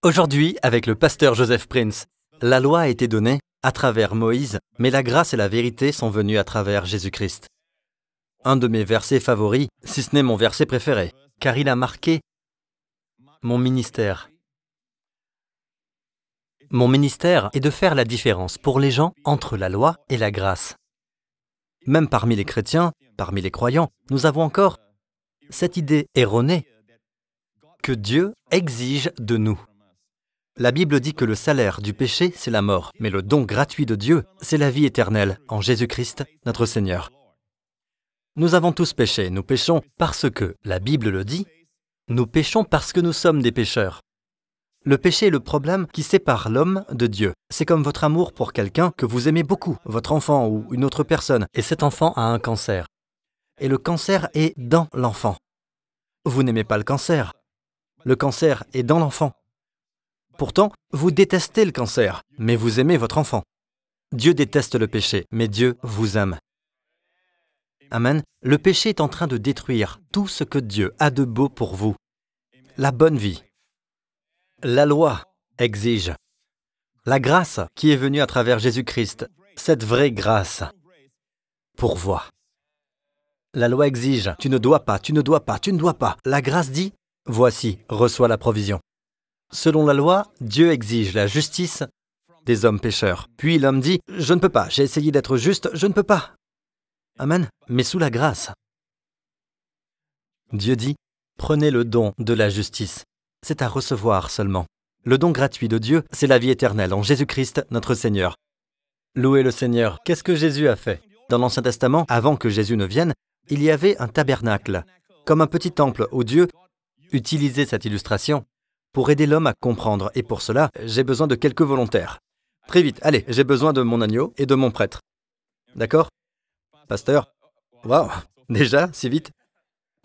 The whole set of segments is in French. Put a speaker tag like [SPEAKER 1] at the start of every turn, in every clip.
[SPEAKER 1] Aujourd'hui, avec le pasteur Joseph Prince, la loi a été donnée à travers Moïse, mais la grâce et la vérité sont venues à travers Jésus-Christ. Un de mes versets favoris, si ce n'est mon verset préféré, car il a marqué mon ministère. Mon ministère est de faire la différence pour les gens entre la loi et la grâce. Même parmi les chrétiens, parmi les croyants, nous avons encore cette idée erronée que Dieu exige de nous. La Bible dit que le salaire du péché, c'est la mort, mais le don gratuit de Dieu, c'est la vie éternelle en Jésus-Christ, notre Seigneur. Nous avons tous péché, nous péchons parce que, la Bible le dit, nous péchons parce que nous sommes des pécheurs. Le péché est le problème qui sépare l'homme de Dieu. C'est comme votre amour pour quelqu'un que vous aimez beaucoup, votre enfant ou une autre personne, et cet enfant a un cancer. Et le cancer est dans l'enfant. Vous n'aimez pas le cancer. Le cancer est dans l'enfant. Pourtant, vous détestez le cancer, mais vous aimez votre enfant. Dieu déteste le péché, mais Dieu vous aime. Amen. Le péché est en train de détruire tout ce que Dieu a de beau pour vous. La bonne vie. La loi exige. La grâce qui est venue à travers Jésus-Christ, cette vraie grâce, pourvoit. La loi exige, tu ne dois pas, tu ne dois pas, tu ne dois pas. La grâce dit, voici, reçois la provision. Selon la loi, Dieu exige la justice des hommes pécheurs. Puis l'homme dit, je ne peux pas, j'ai essayé d'être juste, je ne peux pas. Amen. Mais sous la grâce, Dieu dit, prenez le don de la justice. C'est à recevoir seulement. Le don gratuit de Dieu, c'est la vie éternelle en Jésus-Christ, notre Seigneur. Louez le Seigneur. Qu'est-ce que Jésus a fait? Dans l'Ancien Testament, avant que Jésus ne vienne, il y avait un tabernacle, comme un petit temple où Dieu utilisait cette illustration pour aider l'homme à comprendre. Et pour cela, j'ai besoin de quelques volontaires. Très vite, allez, j'ai besoin de mon agneau et de mon prêtre. D'accord? Pasteur? Waouh, déjà, si vite?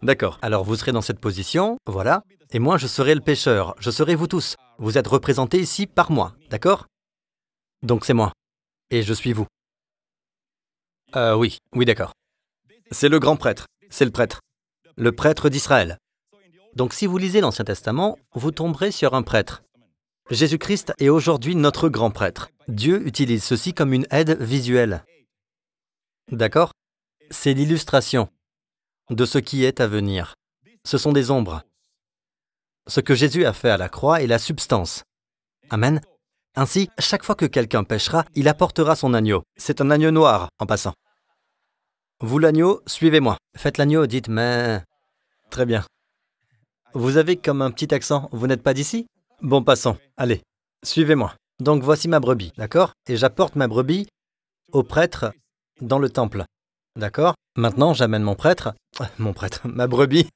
[SPEAKER 1] D'accord, alors vous serez dans cette position, voilà, et moi je serai le pécheur, je serai vous tous. Vous êtes représentés ici par moi, d'accord? Donc c'est moi, et je suis vous. Oui, d'accord. C'est le grand prêtre, c'est le prêtre d'Israël. Donc si vous lisez l'Ancien Testament, vous tomberez sur un prêtre. Jésus-Christ est aujourd'hui notre grand prêtre. Dieu utilise ceci comme une aide visuelle. D'accord? C'est l'illustration de ce qui est à venir. Ce sont des ombres. Ce que Jésus a fait à la croix est la substance. Amen. Ainsi, chaque fois que quelqu'un péchera, il apportera son agneau. C'est un agneau noir, en passant. Vous l'agneau, suivez-moi. Faites l'agneau, dites « mais... » Très bien. Vous avez comme un petit accent, vous n'êtes pas d'ici? Bon, passons. Allez, suivez-moi. Donc voici ma brebis, d'accord? Et j'apporte ma brebis au prêtre dans le temple. D'accord? Maintenant, j'amène ma brebis,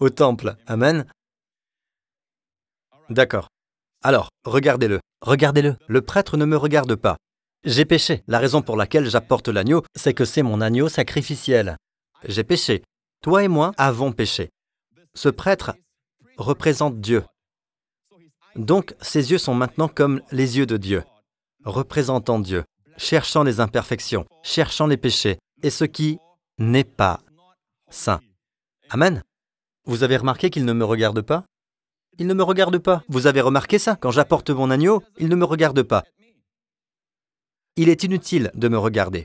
[SPEAKER 1] au temple. Amen. D'accord. Alors, regardez-le. Regardez-le. Le prêtre ne me regarde pas. J'ai péché. La raison pour laquelle j'apporte l'agneau, c'est que c'est mon agneau sacrificiel. J'ai péché. Toi et moi avons péché. Ce prêtre représente Dieu. Donc, ses yeux sont maintenant comme les yeux de Dieu, représentant Dieu, cherchant les imperfections, cherchant les péchés, et ce qui n'est pas saint. Amen. Vous avez remarqué qu'il ne me regarde pas? Il ne me regarde pas. Vous avez remarqué ça? Quand j'apporte mon agneau, il ne me regarde pas. Il est inutile de me regarder.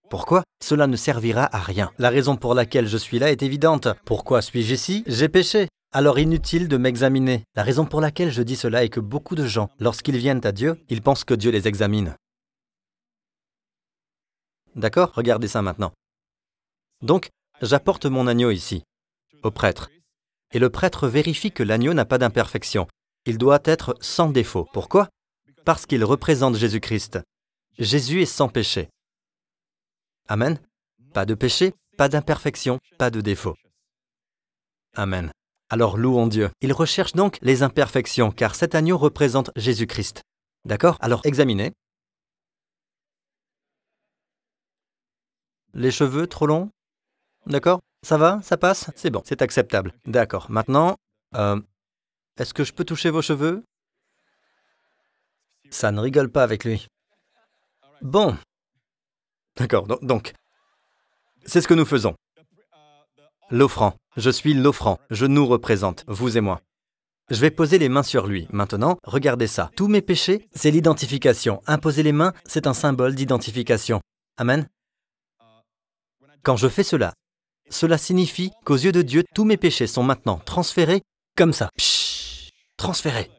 [SPEAKER 1] Pourquoi? Cela ne servira à rien. La raison pour laquelle je suis là est évidente. Pourquoi suis-je ici? J'ai péché. Alors inutile de m'examiner. La raison pour laquelle je dis cela est que beaucoup de gens, lorsqu'ils viennent à Dieu, ils pensent que Dieu les examine. D'accord? Regardez ça maintenant. Donc, j'apporte mon agneau ici, au prêtre. Et le prêtre vérifie que l'agneau n'a pas d'imperfection. Il doit être sans défaut. Pourquoi? Parce qu'il représente Jésus-Christ. Jésus est sans péché. Amen. Pas de péché, pas d'imperfection, pas de défaut. Amen. Alors louons Dieu. Il recherche donc les imperfections, car cet agneau représente Jésus-Christ. D'accord? Alors examinez. Les cheveux trop longs? D'accord? Ça va? Ça passe? C'est bon, c'est acceptable. D'accord. Maintenant, est-ce que je peux toucher vos cheveux? Ça ne rigole pas avec lui. Bon. D'accord, donc, c'est ce que nous faisons. L'offrand. Je suis l'offrand. Je nous représente, vous et moi. Je vais poser les mains sur lui. Maintenant, regardez ça. Tous mes péchés, c'est l'identification. Imposer les mains, c'est un symbole d'identification. Amen. Quand je fais cela, cela signifie qu'aux yeux de Dieu, tous mes péchés sont maintenant transférés comme ça. Pshhh, transférés.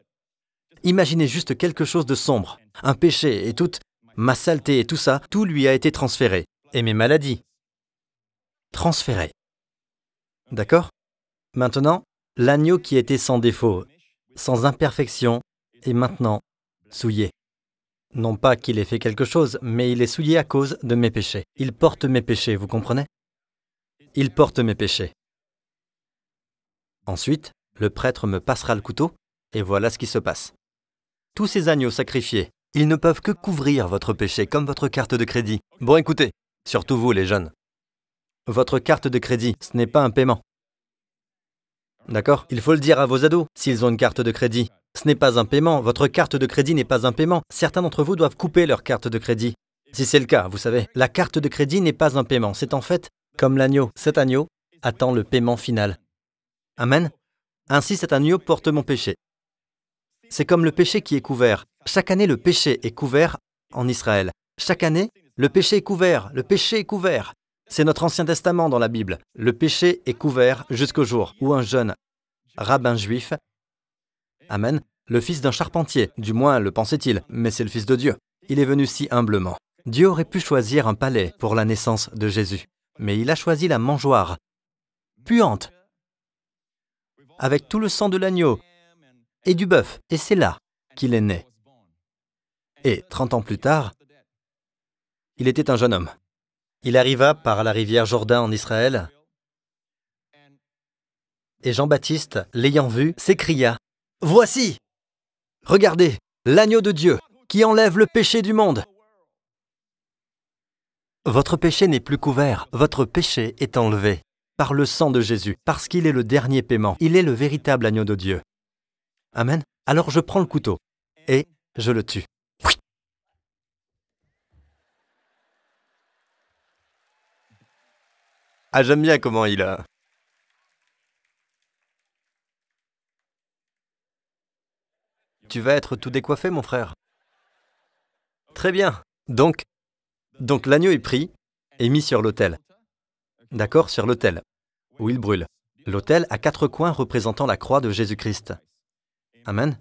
[SPEAKER 1] Imaginez juste quelque chose de sombre. Un péché et toute ma saleté et tout ça, tout lui a été transféré. Et mes maladies. Transférées. D'accord? Maintenant, l'agneau qui était sans défaut, sans imperfection, est maintenant souillé. Non pas qu'il ait fait quelque chose, mais il est souillé à cause de mes péchés. Il porte mes péchés, vous comprenez? Il porte mes péchés. Ensuite, le prêtre me passera le couteau, et voilà ce qui se passe. Tous ces agneaux sacrifiés, ils ne peuvent que couvrir votre péché, comme votre carte de crédit. Bon, écoutez, surtout vous les jeunes. Votre carte de crédit, ce n'est pas un paiement. D'accord? Il faut le dire à vos ados, s'ils ont une carte de crédit. Ce n'est pas un paiement, votre carte de crédit n'est pas un paiement. Certains d'entre vous doivent couper leur carte de crédit. Si c'est le cas, vous savez, la carte de crédit n'est pas un paiement, c'est en fait comme l'agneau. Cet agneau attend le paiement final. Amen. Ainsi cet agneau porte mon péché. C'est comme le péché qui est couvert. Chaque année, le péché est couvert en Israël. Chaque année, le péché est couvert, le péché est couvert. C'est notre Ancien Testament dans la Bible. Le péché est couvert jusqu'au jour où un jeune rabbin juif, amen, le fils d'un charpentier, du moins le pensait-il, mais c'est le Fils de Dieu. Il est venu si humblement. Dieu aurait pu choisir un palais pour la naissance de Jésus, mais il a choisi la mangeoire, puante, avec tout le sang de l'agneau et du bœuf, et c'est là qu'il est né. Et 30 ans plus tard, il était un jeune homme. Il arriva par la rivière Jourdain en Israël, et Jean-Baptiste, l'ayant vu, s'écria « Voici! Regardez, l'agneau de Dieu qui enlève le péché du monde !» Votre péché n'est plus couvert, votre péché est enlevé par le sang de Jésus, parce qu'il est le dernier paiement, il est le véritable agneau de Dieu. Amen. Alors je prends le couteau et je le tue. Ah, j'aime bien comment il a... Tu vas être tout décoiffé, mon frère. Très bien. Donc l'agneau est pris et mis sur l'autel. D'accord, sur l'autel, où il brûle. L'autel a 4 coins représentant la croix de Jésus-Christ. Amen.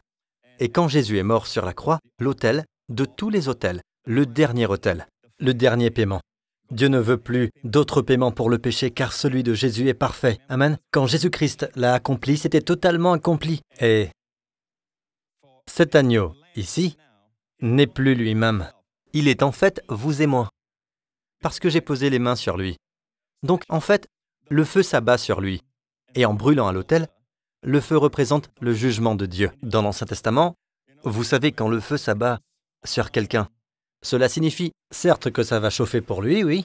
[SPEAKER 1] Et quand Jésus est mort sur la croix, l'autel, de tous les autels, le dernier autel, le dernier paiement. Dieu ne veut plus d'autres paiements pour le péché, car celui de Jésus est parfait. Amen. Quand Jésus-Christ l'a accompli, c'était totalement accompli. Et cet agneau, ici, n'est plus lui-même. Il est en fait vous et moi, parce que j'ai posé les mains sur lui. Donc, en fait, le feu s'abat sur lui. Et en brûlant à l'autel, le feu représente le jugement de Dieu. Dans l'Ancien Testament, vous savez, quand le feu s'abat sur quelqu'un, cela signifie, certes que ça va chauffer pour lui, oui,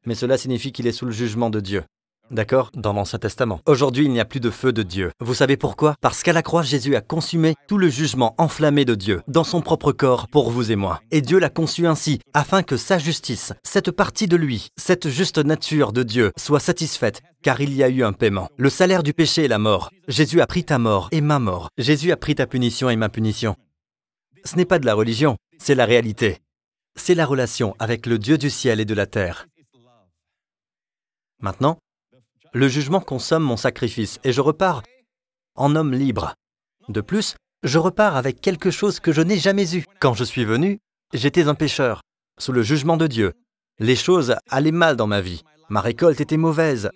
[SPEAKER 1] mais cela signifie qu'il est sous le jugement de Dieu. D'accord? Dans l'Ancien Testament. Aujourd'hui, il n'y a plus de feu de Dieu. Vous savez pourquoi? Parce qu'à la croix, Jésus a consumé tout le jugement enflammé de Dieu dans son propre corps pour vous et moi. Et Dieu l'a conçu ainsi, afin que sa justice, cette partie de lui, cette juste nature de Dieu, soit satisfaite, car il y a eu un paiement. Le salaire du péché est la mort. Jésus a pris ta mort et ma mort. Jésus a pris ta punition et ma punition. Ce n'est pas de la religion, c'est la réalité. C'est la relation avec le Dieu du ciel et de la terre. Maintenant, le jugement consomme mon sacrifice et je repars en homme libre. De plus, je repars avec quelque chose que je n'ai jamais eu. Quand je suis venu, j'étais un pécheur, sous le jugement de Dieu. Les choses allaient mal dans ma vie. Ma récolte était mauvaise.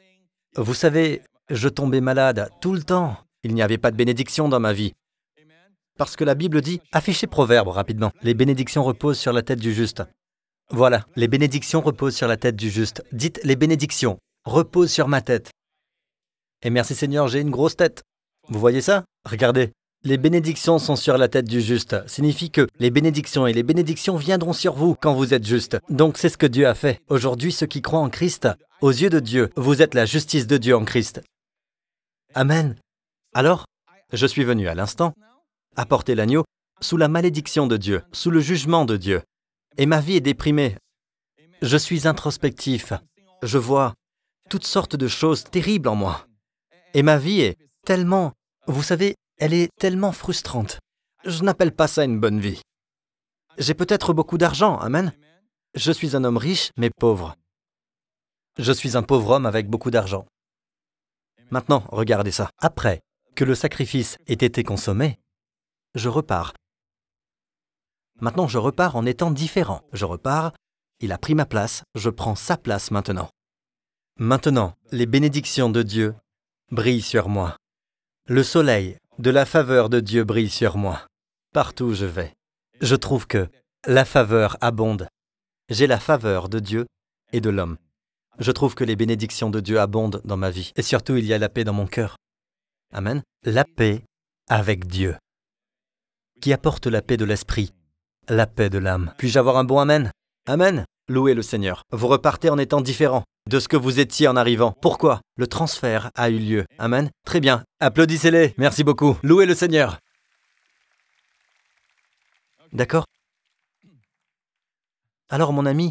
[SPEAKER 1] Vous savez, je tombais malade tout le temps. Il n'y avait pas de bénédiction dans ma vie. Parce que la Bible dit, affichez Proverbe rapidement, les bénédictions reposent sur la tête du juste. Voilà, les bénédictions reposent sur la tête du juste. Dites, les bénédictions reposent sur ma tête. Et merci Seigneur, j'ai une grosse tête. Vous voyez ça? Regardez, les bénédictions sont sur la tête du juste. Signifie que les bénédictions et les bénédictions viendront sur vous quand vous êtes juste. Donc c'est ce que Dieu a fait. Aujourd'hui, ceux qui croient en Christ, aux yeux de Dieu, vous êtes la justice de Dieu en Christ. Amen. Alors, je suis venu à l'instant apporter l'agneau sous la malédiction de Dieu, sous le jugement de Dieu. Et ma vie est déprimée. Je suis introspectif. Je vois toutes sortes de choses terribles en moi. Et ma vie est tellement Vous savez, elle est tellement frustrante. Je n'appelle pas ça une bonne vie. J'ai peut-être beaucoup d'argent, amen. Je suis un homme riche, mais pauvre. Je suis un pauvre homme avec beaucoup d'argent. Maintenant, regardez ça. Après que le sacrifice ait été consommé, je repars. Maintenant, je repars en étant différent. Je repars, il a pris ma place, je prends sa place maintenant. Maintenant, les bénédictions de Dieu brillent sur moi. Le soleil de la faveur de Dieu brille sur moi. Partout où je vais, je trouve que la faveur abonde. J'ai la faveur de Dieu et de l'homme. Je trouve que les bénédictions de Dieu abondent dans ma vie. Et surtout, il y a la paix dans mon cœur. Amen. La paix avec Dieu, qui apporte la paix de l'esprit, la paix de l'âme. Puis-je avoir un bon amen? Amen. Louez le Seigneur. Vous repartez en étant différent de ce que vous étiez en arrivant. Pourquoi? Le transfert a eu lieu. Amen. Très bien. Applaudissez-les. Merci beaucoup. Louez le Seigneur. D'accord? Alors mon ami,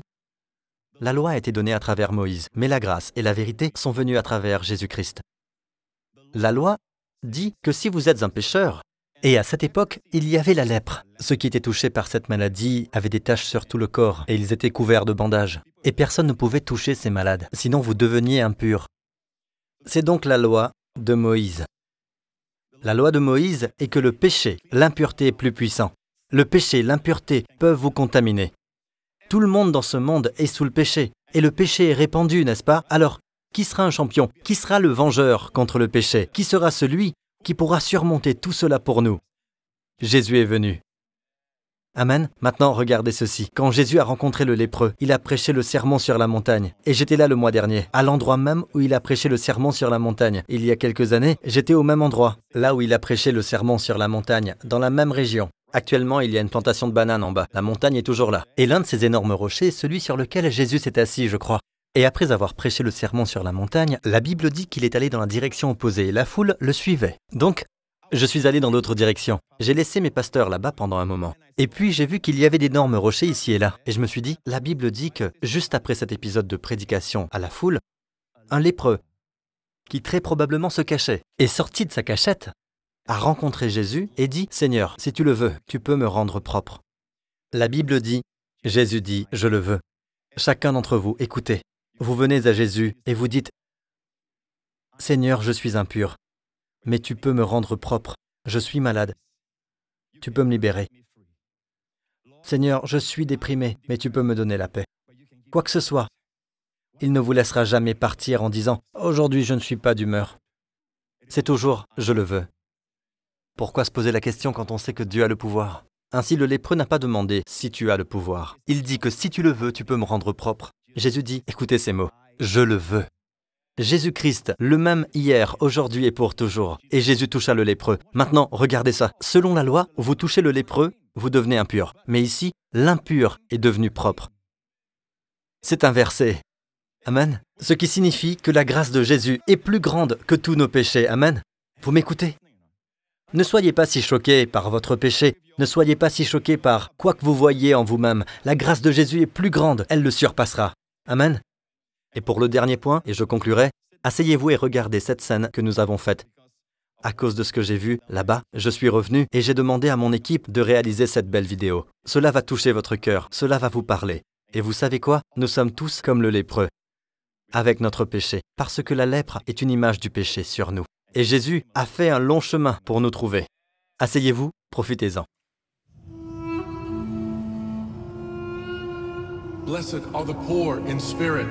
[SPEAKER 1] la loi a été donnée à travers Moïse, mais la grâce et la vérité sont venues à travers Jésus-Christ. La loi dit que si vous êtes un pécheur, et à cette époque, il y avait la lèpre. Ceux qui étaient touchés par cette maladie avaient des taches sur tout le corps, et ils étaient couverts de bandages. Et personne ne pouvait toucher ces malades, sinon vous deveniez impurs. C'est donc la loi de Moïse. La loi de Moïse est que le péché, l'impureté est plus puissant. Le péché, l'impureté peuvent vous contaminer. Tout le monde dans ce monde est sous le péché, et le péché est répandu, n'est-ce pas? Alors, qui sera un champion? Qui sera le vengeur contre le péché? Qui sera celui qui pourra surmonter tout cela pour nous? Jésus est venu. Amen. Maintenant, regardez ceci. Quand Jésus a rencontré le lépreux, il a prêché le sermon sur la montagne. Et j'étais là le mois dernier, à l'endroit même où il a prêché le sermon sur la montagne. Il y a quelques années, j'étais au même endroit, là où il a prêché le sermon sur la montagne, dans la même région. Actuellement, il y a une plantation de bananes en bas. La montagne est toujours là. Et l'un de ces énormes rochers est celui sur lequel Jésus s'est assis, je crois. Et après avoir prêché le sermon sur la montagne, la Bible dit qu'il est allé dans la direction opposée et la foule le suivait. Donc, je suis allé dans l'autre direction. J'ai laissé mes pasteurs là-bas pendant un moment. Et puis, j'ai vu qu'il y avait d'énormes rochers ici et là. Et je me suis dit, la Bible dit que, juste après cet épisode de prédication à la foule, un lépreux, qui très probablement se cachait, est sorti de sa cachette, a rencontré Jésus et dit « Seigneur, si tu le veux, tu peux me rendre propre. » La Bible dit, Jésus dit « Je le veux. » Chacun d'entre vous, écoutez, vous venez à Jésus et vous dites « Seigneur, je suis impur, mais tu peux me rendre propre. Je suis malade. Tu peux me libérer. Seigneur, je suis déprimé, mais tu peux me donner la paix. » Quoi que ce soit, il ne vous laissera jamais partir en disant « Aujourd'hui, je ne suis pas d'humeur. » C'est toujours « Je le veux. » Pourquoi se poser la question quand on sait que Dieu a le pouvoir? Ainsi, le lépreux n'a pas demandé « si tu as le pouvoir ». Il dit que si tu le veux, tu peux me rendre propre. Jésus dit, écoutez ces mots, « Je le veux ». Jésus-Christ, le même hier, aujourd'hui et pour toujours. Et Jésus toucha le lépreux. Maintenant, regardez ça. Selon la loi, vous touchez le lépreux, vous devenez impur. Mais ici, l'impur est devenu propre. C'est inversé. Amen. Ce qui signifie que la grâce de Jésus est plus grande que tous nos péchés. Amen. Vous m'écoutez? Ne soyez pas si choqués par votre péché. Ne soyez pas si choqués par quoi que vous voyez en vous-même. La grâce de Jésus est plus grande. Elle le surpassera. Amen. Et pour le dernier point, et je conclurai, asseyez-vous et regardez cette scène que nous avons faite. À cause de ce que j'ai vu là-bas, je suis revenu et j'ai demandé à mon équipe de réaliser cette belle vidéo. Cela va toucher votre cœur. Cela va vous parler. Et vous savez quoi? Nous sommes tous comme le lépreux, avec notre péché, parce que la lèpre est une image du péché sur nous. Et Jésus a fait un long chemin pour nous trouver. Asseyez-vous, profitez-en.
[SPEAKER 2] Blessed are the poor in spirit,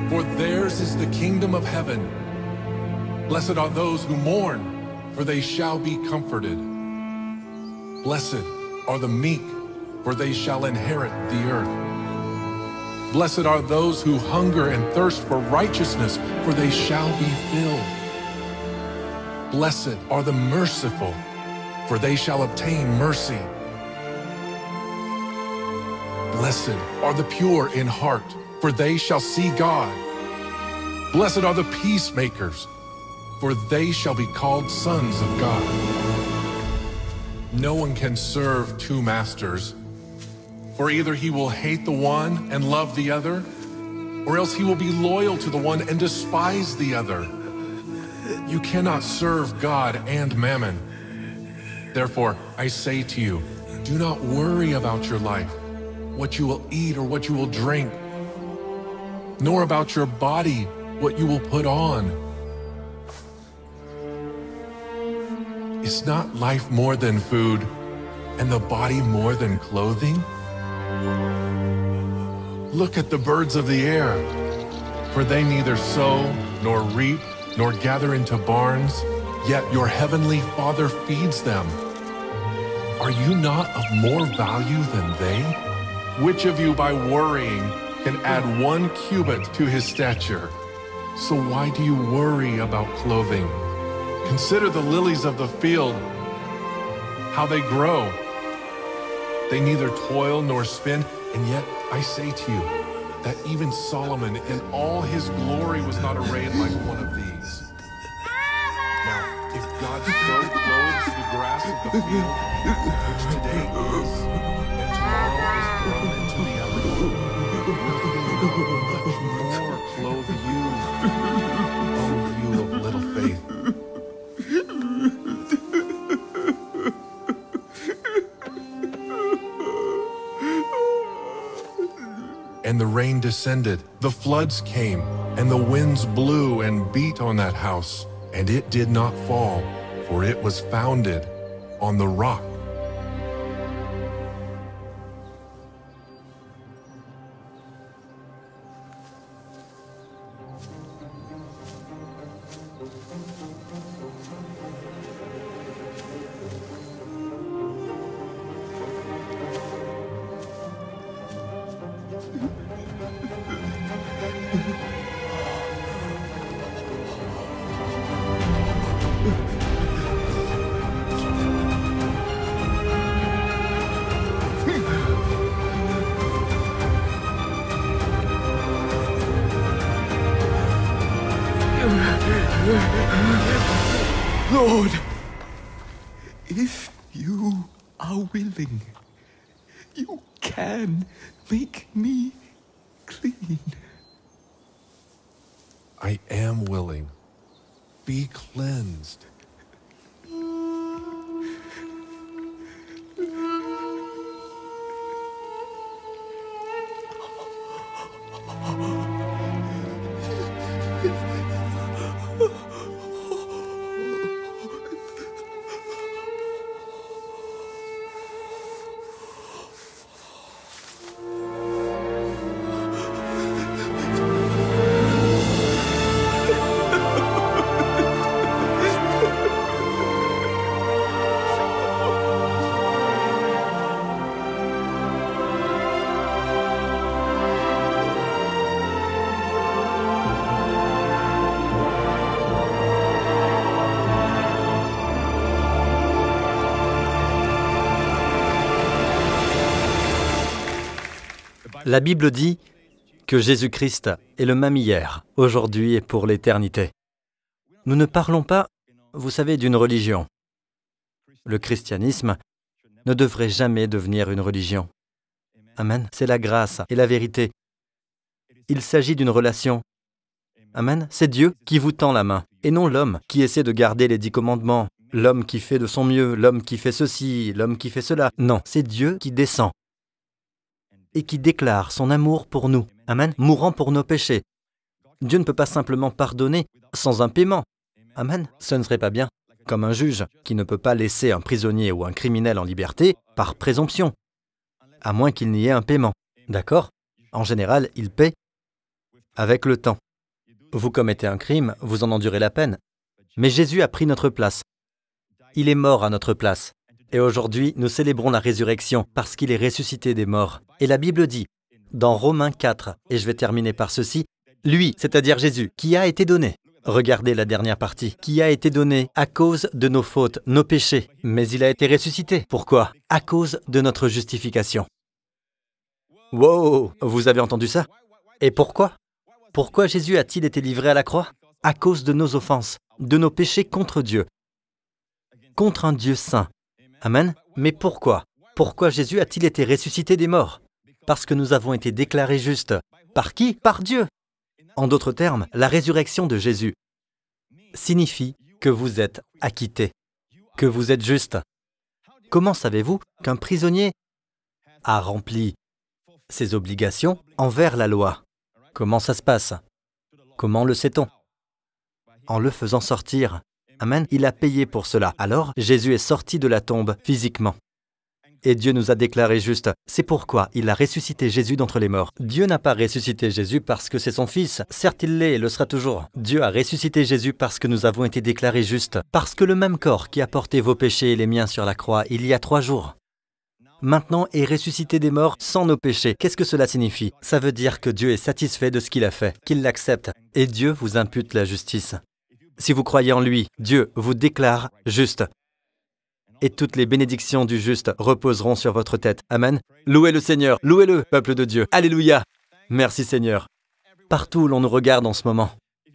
[SPEAKER 2] for theirs is the kingdom of heaven. Blessed are those who mourn, for they shall be comforted. Blessed are the meek, for they shall inherit the earth. Blessed are those who hunger and thirst for righteousness, for they shall be filled. Blessed are the merciful, for they shall obtain mercy. Blessed are the pure in heart, for they shall see God. Blessed are the peacemakers, for they shall be called sons of God. No one can serve two masters, for either he will hate the one and love the other, or else he will be loyal to the one and despise the other. You cannot serve God and mammon. Therefore, I say to you, do not worry about your life, what you will eat or what you will drink, nor about your body, what you will put on. Is not life more than food, and the body more than clothing? Look at the birds of the air, for they neither sow, nor reap, nor gather into barns, yet your heavenly Father feeds them. Are you not of more value than they? Which of you by worrying can add 1 cubit to his stature? So why do you worry about clothing? Consider the lilies of the field, how they grow. They neither toil nor spin, and yet I say to you that even Solomon in all his glory was not arrayed like one of these. Now, if God so clothes the grass of the field, which today is, and tomorrow is thrown into the oven, will he not much more clothe you, O you of little faith? And the rain descended, the floods came, and the winds blew and beat on that house, and it did not fall, for it was founded on the rock.
[SPEAKER 3] Lord, if you are willing, you can make me clean.
[SPEAKER 2] I am willing. Be cleansed.
[SPEAKER 1] La Bible dit que Jésus-Christ est le même hier, aujourd'hui et pour l'éternité. Nous ne parlons pas, vous savez, d'une religion. Le christianisme ne devrait jamais devenir une religion. Amen. C'est la grâce et la vérité. Il s'agit d'une relation. Amen. C'est Dieu qui vous tend la main, et non l'homme qui essaie de garder les 10 commandements, l'homme qui fait de son mieux, l'homme qui fait ceci, l'homme qui fait cela. Non, c'est Dieu qui descend et qui déclare son amour pour nous. Amen. Mourant pour nos péchés. Dieu ne peut pas simplement pardonner sans un paiement. Amen. Ce ne serait pas bien. Comme un juge qui ne peut pas laisser un prisonnier ou un criminel en liberté par présomption, à moins qu'il n'y ait un paiement. D'accord? En général, il paie avec le temps. Vous commettez un crime, vous en endurez la peine. Mais Jésus a pris notre place. Il est mort à notre place. Et aujourd'hui, nous célébrons la résurrection parce qu'il est ressuscité des morts. Et la Bible dit, dans Romains 4, et je vais terminer par ceci, lui, c'est-à-dire Jésus, qui a été donné. Regardez la dernière partie. Qui a été donné à cause de nos fautes, nos péchés. Mais il a été ressuscité. Pourquoi? À cause de notre justification. Wow! Vous avez entendu ça? Et pourquoi? Pourquoi Jésus a-t-il été livré à la croix? À cause de nos offenses, de nos péchés contre Dieu. Contre un Dieu saint. Amen. Mais pourquoi? Pourquoi Jésus a-t-il été ressuscité des morts? Parce que nous avons été déclarés justes. Par qui? Par Dieu. En d'autres termes, la résurrection de Jésus signifie que vous êtes acquitté, que vous êtes juste. Comment savez-vous qu'un prisonnier a rempli ses obligations envers la loi? Comment ça se passe? Comment le sait-on? En le faisant sortir. Amen. Il a payé pour cela. Alors, Jésus est sorti de la tombe physiquement. Et Dieu nous a déclarés justes. C'est pourquoi il a ressuscité Jésus d'entre les morts. Dieu n'a pas ressuscité Jésus parce que c'est son Fils. Certes, il l'est et le sera toujours. Dieu a ressuscité Jésus parce que nous avons été déclarés justes. Parce que le même corps qui a porté vos péchés et les miens sur la croix il y a 3 jours, maintenant est ressuscité des morts sans nos péchés. Qu'est-ce que cela signifie? Ça veut dire que Dieu est satisfait de ce qu'il a fait, qu'il l'accepte. Et Dieu vous impute la justice. Si vous croyez en lui, Dieu vous déclare juste. Et toutes les bénédictions du juste reposeront sur votre tête. Amen. Louez le Seigneur, louez-le, peuple de Dieu. Alléluia. Merci Seigneur. Partout où l'on nous regarde en ce moment,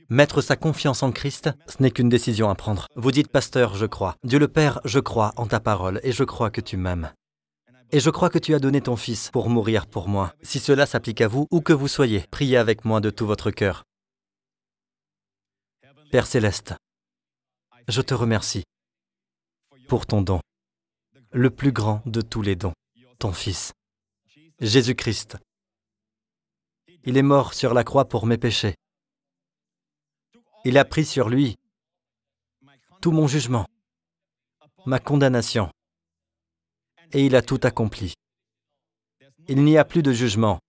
[SPEAKER 1] mettre sa confiance en Christ, ce n'est qu'une décision à prendre. Vous dites, pasteur, je crois. Dieu le Père, je crois en ta parole et je crois que tu m'aimes. Et je crois que tu as donné ton Fils pour mourir pour moi. Si cela s'applique à vous, où que vous soyez, priez avec moi de tout votre cœur. Père Céleste, je te remercie pour ton don, le plus grand de tous les dons, ton Fils, Jésus-Christ. Il est mort sur la croix pour mes péchés. Il a pris sur lui tout mon jugement, ma condamnation, et il a tout accompli. Il n'y a plus de jugement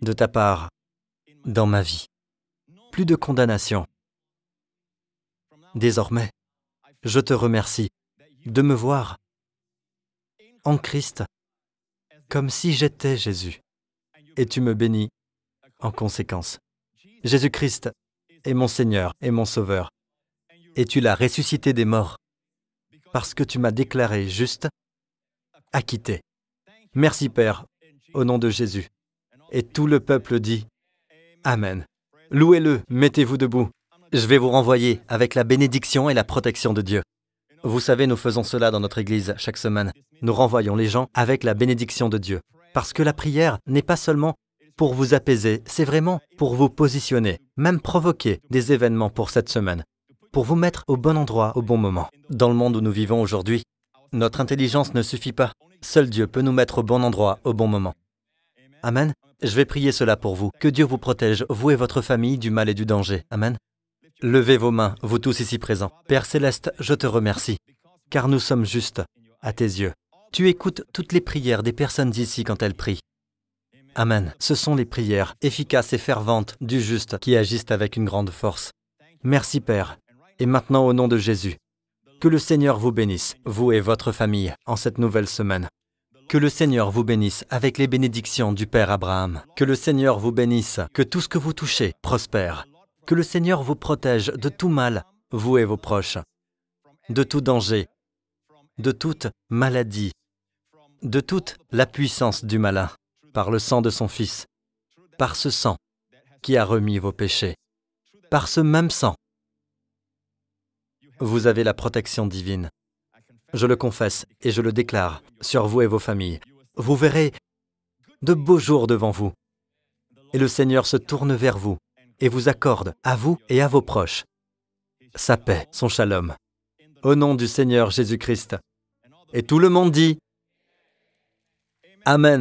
[SPEAKER 1] de ta part dans ma vie, plus de condamnation. Désormais, je te remercie de me voir en Christ comme si j'étais Jésus, et tu me bénis en conséquence. Jésus-Christ est mon Seigneur et mon Sauveur, et tu l'as ressuscité des morts, parce que tu m'as déclaré juste, acquitté. Merci Père, au nom de Jésus. Et tout le peuple dit Amen. Louez-le, mettez-vous debout. Je vais vous renvoyer avec la bénédiction et la protection de Dieu. Vous savez, nous faisons cela dans notre Église chaque semaine. Nous renvoyons les gens avec la bénédiction de Dieu. Parce que la prière n'est pas seulement pour vous apaiser, c'est vraiment pour vous positionner, même provoquer des événements pour cette semaine, pour vous mettre au bon endroit au bon moment. Dans le monde où nous vivons aujourd'hui, notre intelligence ne suffit pas. Seul Dieu peut nous mettre au bon endroit au bon moment. Amen. Je vais prier cela pour vous. Que Dieu vous protège, vous et votre famille, du mal et du danger. Amen. Levez vos mains, vous tous ici présents. Père Céleste, je te remercie, car nous sommes justes à tes yeux. Tu écoutes toutes les prières des personnes ici quand elles prient. Amen. Ce sont les prières efficaces et ferventes du juste qui agissent avec une grande force. Merci Père. Et maintenant, au nom de Jésus, que le Seigneur vous bénisse, vous et votre famille, en cette nouvelle semaine. Que le Seigneur vous bénisse avec les bénédictions du Père Abraham. Que le Seigneur vous bénisse, que tout ce que vous touchez prospère. Que le Seigneur vous protège de tout mal, vous et vos proches, de tout danger, de toute maladie, de toute la puissance du malin, par le sang de son Fils, par ce sang qui a remis vos péchés, par ce même sang. Vous avez la protection divine. Je le confesse et je le déclare sur vous et vos familles. Vous verrez de beaux jours devant vous. Et le Seigneur se tourne vers vous et vous accorde, à vous et à vos proches, sa paix, son shalom. Au nom du Seigneur Jésus-Christ. Et tout le monde dit Amen.